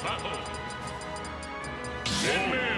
battle. In men.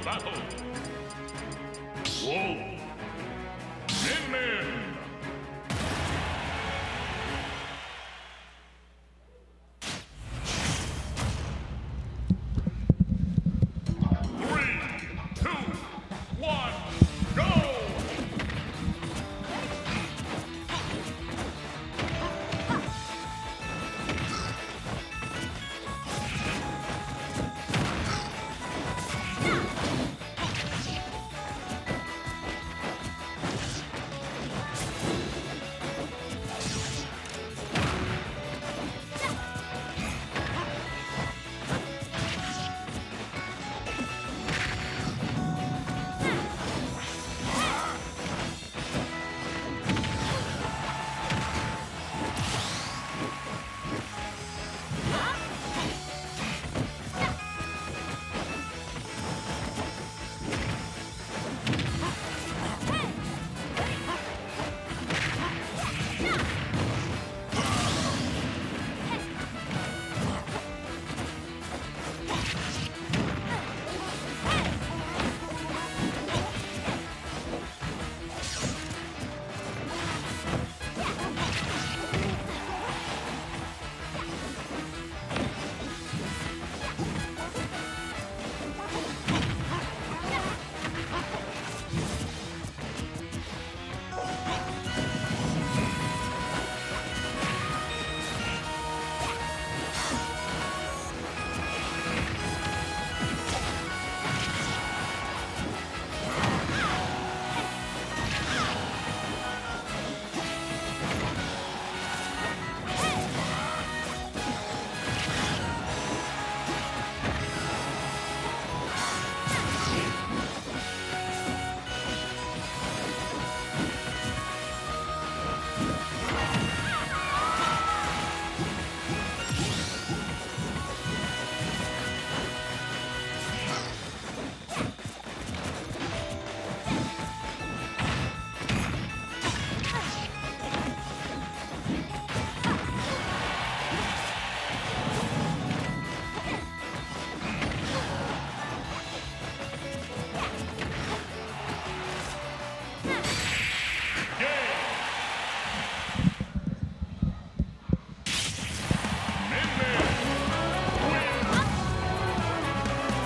Battle. Wolf. In men.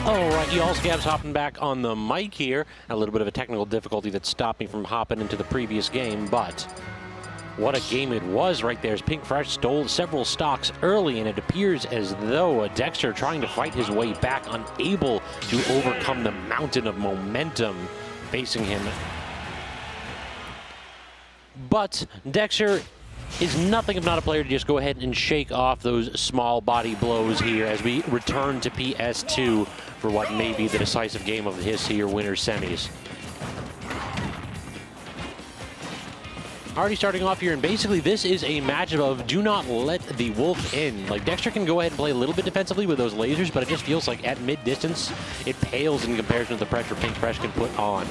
All right, y'all, Scabs hopping back on the mic here. A little bit of a technical difficulty that stopped me from hopping into the previous game, but what a game it was right there as Pink Fresh stole several stocks early, and it appears as though Dexter trying to fight his way back, unable to overcome the mountain of momentum facing him. But Dexter is nothing if not a player to just go ahead and shake off those small body blows here as we return to PS2 for what may be the decisive game of his here winter semis. Already starting off here, and basically this is a matchup of do not let the wolf in. Like, Dexter can go ahead and play a little bit defensively with those lasers, but it just feels like at mid-distance, it pales in comparison to the pressure Pink Fresh can put on.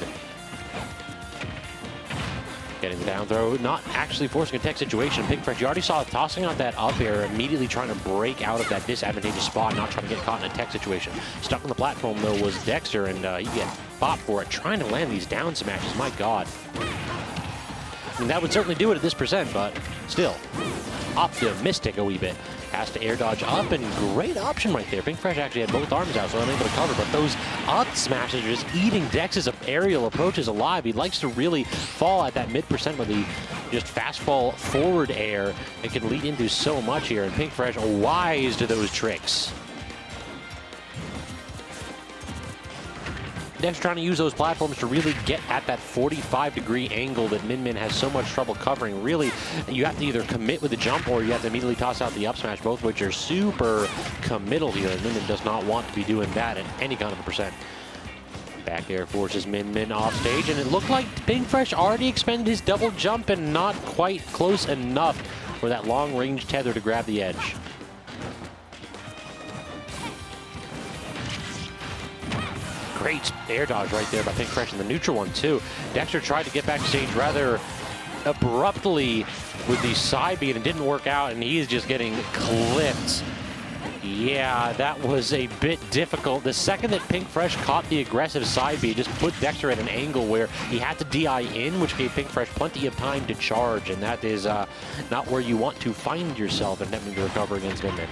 Getting the down throw, not actually forcing a tech situation. Pink Fresh, you already saw it tossing out that up air, immediately trying to break out of that disadvantageous spot, not trying to get caught in a tech situation. Stuck on the platform, though, was Dexter, and he gets popped for it, trying to land these down smashes. My God. I mean, that would certainly do it at this percent, but still, optimistic a wee bit. Has to air dodge up, and great option right there. Pink Fresh actually had both arms out, so unable to cover, but those up smashes are just eating Dex's aerial approaches alive. He likes to really fall at that mid-percent with the just fast fall forward air. It can lead into so much here, and Pink Fresh wise to those tricks. Dexter trying to use those platforms to really get at that 45-degree angle that Min Min has so much trouble covering. Really, you have to either commit with the jump or you have to immediately toss out the up smash, both of which are super committal here, and Min Min does not want to be doing that at any kind of a percent. Back air forces Min Min off stage, and it looked like Pink Fresh already expended his double jump and not quite close enough for that long-range tether to grab the edge. Great air dodge right there by Pink Fresh, and the neutral one too. Dexter tried to get backstage rather abruptly with the side B, and it didn't work out, and he is just getting clipped. Yeah, that was a bit difficult. The second that Pink Fresh caught the aggressive side B, just put Dexter at an angle where he had to DI in, which gave Pink Fresh plenty of time to charge, and that is not where you want to find yourself attempting to recover against Min Min.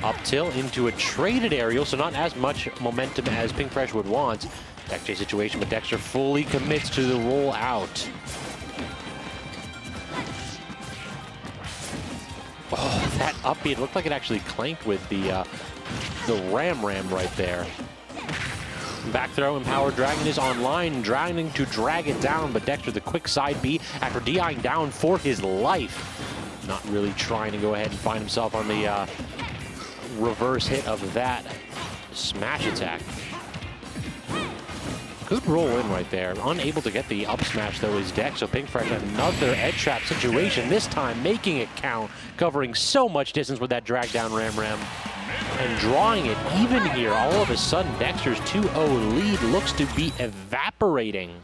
Up tilt into a traded aerial, so not as much momentum as Pink Fresh would want. Back chase situation, but Dexter fully commits to the roll out. Oh, that up B, it looked like it actually clanked with the ram right there. Back throw, and Power Dragon is online, trying to drag it down, but Dexter, the quick side B, after DIing down for his life. Not really trying to go ahead and find himself on the reverse hit of that smash attack. Good roll in right there. Unable to get the up smash, though, is Dex. So Pink Fresh, another edge trap situation, this time making it count, covering so much distance with that drag down ram, and drawing it even here. All of a sudden, Dexter's 2-0 lead looks to be evaporating,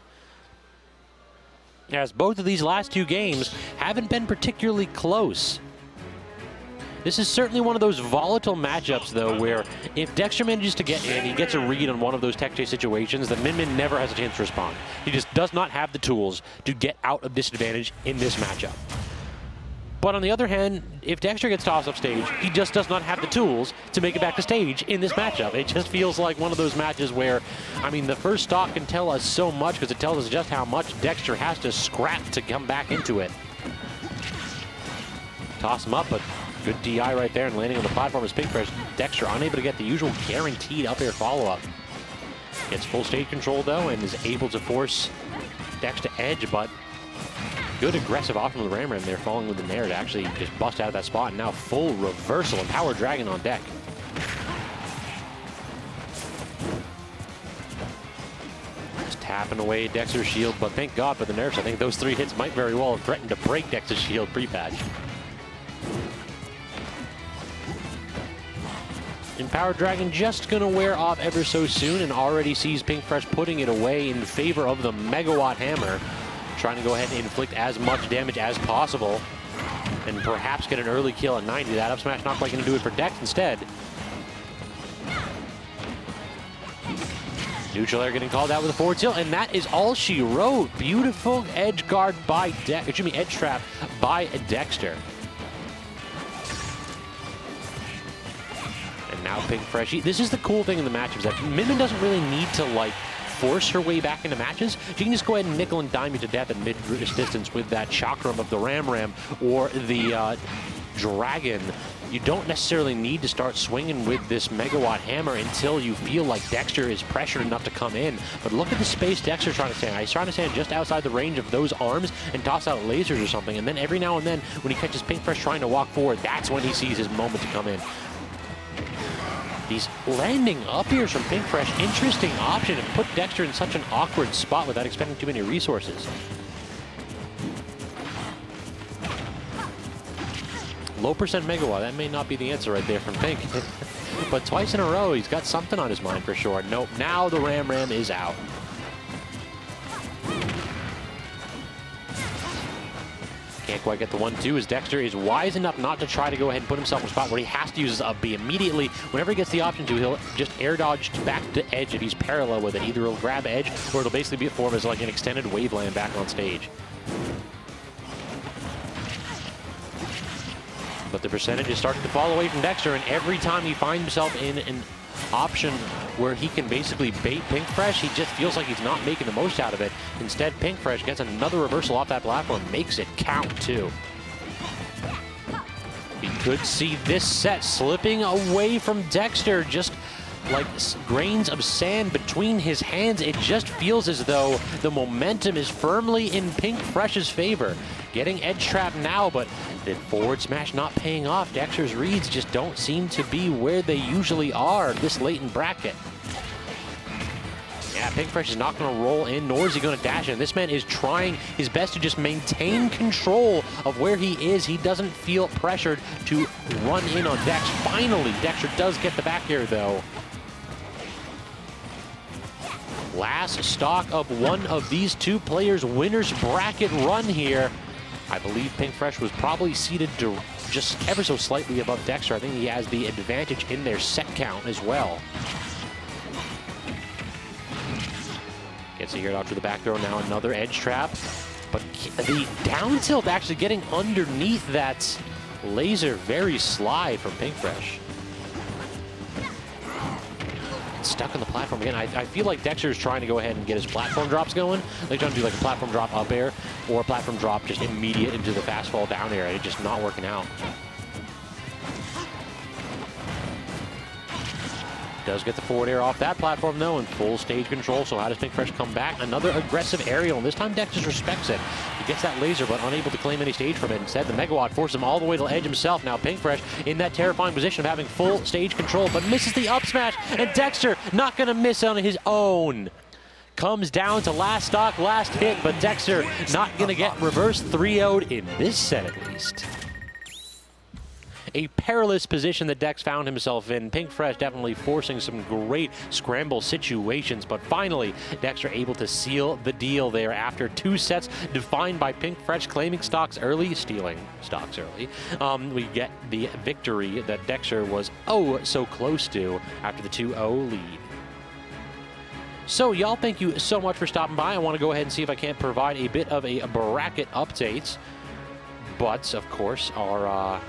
as both of these last two games haven't been particularly close. This is certainly one of those volatile matchups, though, where if Dexter manages to get in, he gets a read on one of those tech chase situations, then Min Min never has a chance to respond. He just does not have the tools to get out of disadvantage in this matchup. But on the other hand, if Dexter gets tossed off stage, he just does not have the tools to make it back to stage in this matchup. It just feels like one of those matches where, I mean, the first stock can tell us so much because it tells us just how much Dexter has to scrap to come back into it. Toss him up, but good DI right there, and landing on the platform is Pink Fresh. Dexter unable to get the usual guaranteed up air follow-up. Gets full stage control, though, and is able to force Dex to edge, but good aggressive option with the ram there, falling with the nair to actually just bust out of that spot, and now full reversal and Power Dragon on deck. Just tapping away Dexter's shield, but thank God for the nerfs. I think those 3 hits might very well have threatened to break Dexter's shield pre-patch. And Power Dragon just going to wear off ever so soon, and already sees Pink Fresh putting it away in favor of the Megawatt Hammer, trying to go ahead and inflict as much damage as possible and perhaps get an early kill at 90. That up smash not quite going to do it for Dex instead. Neutral air getting called out with a forward tilt, and that is all she wrote. Beautiful edge guard by edge trap by Dexter. now Pink Fresh. This is the cool thing in the matchup, is that Min doesn't really need to, like, force her way back into matches. She can just go ahead and nickel and dime you to death at mid-distance with that chakram of the Ram or the Dragon. You don't necessarily need to start swinging with this megawatt hammer until you feel like Dexter is pressured enough to come in. But look at the space Dexter's trying to stand. He's trying to stand just outside the range of those arms and toss out lasers or something. And then every now and then, when he catches Pink Fresh trying to walk forward, that's when he sees his moment to come in. These landing up airs from Pink Fresh, interesting option to put Dexter in such an awkward spot without expending too many resources. Low percent megawatt, that may not be the answer right there from Pink. But twice in a row, he's got something on his mind for sure. Nope, now the Ram is out. Can't quite get the 1-2 as Dexter is wise enough not to try to go ahead and put himself in a spot where he has to use his up B immediately. Whenever he gets the option to, he'll just air dodge back to edge if he's parallel with it. Either he'll grab edge or it'll basically be a form as like an extended waveland back on stage. But the percentage is starting to fall away from Dexter, and every time he finds himself in an option where he can basically bait Pink Fresh, he just feels like he's not making the most out of it. Instead, Pink Fresh gets another reversal off that platform, makes it count too. We could see this set slipping away from Dexter, just like grains of sand between his hands. It just feels as though the momentum is firmly in Pink Fresh's favor. Getting edge trap now, but the forward smash not paying off. Dexter's reads just don't seem to be where they usually are this late in bracket. Yeah, Pink Fresh is not going to roll in, nor is he going to dash in. This man is trying his best to just maintain control of where he is. He doesn't feel pressured to run in on Dex. Finally, Dexter does get the back air, though. Last stock of one of these two players' winners bracket run here. I believe Pink Fresh was probably seated just ever so slightly above Dexter. I think he has the advantage in their set count as well. Gets a out to the back throw now, another edge trap. But the down tilt actually getting underneath that laser, very sly from Pink Fresh. Stuck on the platform again. I feel like Dexter is trying to go ahead and get his platform drops going. They're trying to do like a platform drop up air or a platform drop just immediate into the fast fall down air. It's just not working out. Does get the forward air off that platform though, and full stage control. So how does Pink Fresh come back? Another aggressive aerial, and this time Dex just respects it. He gets that laser, but unable to claim any stage from it. Instead, the megawatt forces him all the way to edge himself. Now Pink Fresh in that terrifying position of having full stage control, but misses the up smash, and Dexter not gonna miss on his own. Comes down to last stock, last hit, but Dexter not gonna get reverse 3-0'd in this set at least. A perilous position that Dex found himself in. Pink Fresh definitely forcing some great scramble situations, but finally Dexter able to seal the deal there after two sets defined by Pink Fresh claiming stocks early, stealing stocks early. We get the victory that Dexter was oh so close to after the 2-0 lead. So y'all, thank you so much for stopping by. I want to go ahead and see if I can't provide a bit of a bracket update, but of course our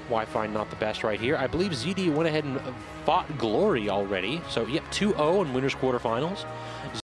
Wi-Fi not the best right here. I believe ZD went ahead and fought Glory already. So, yep, 2-0 in winners quarterfinals.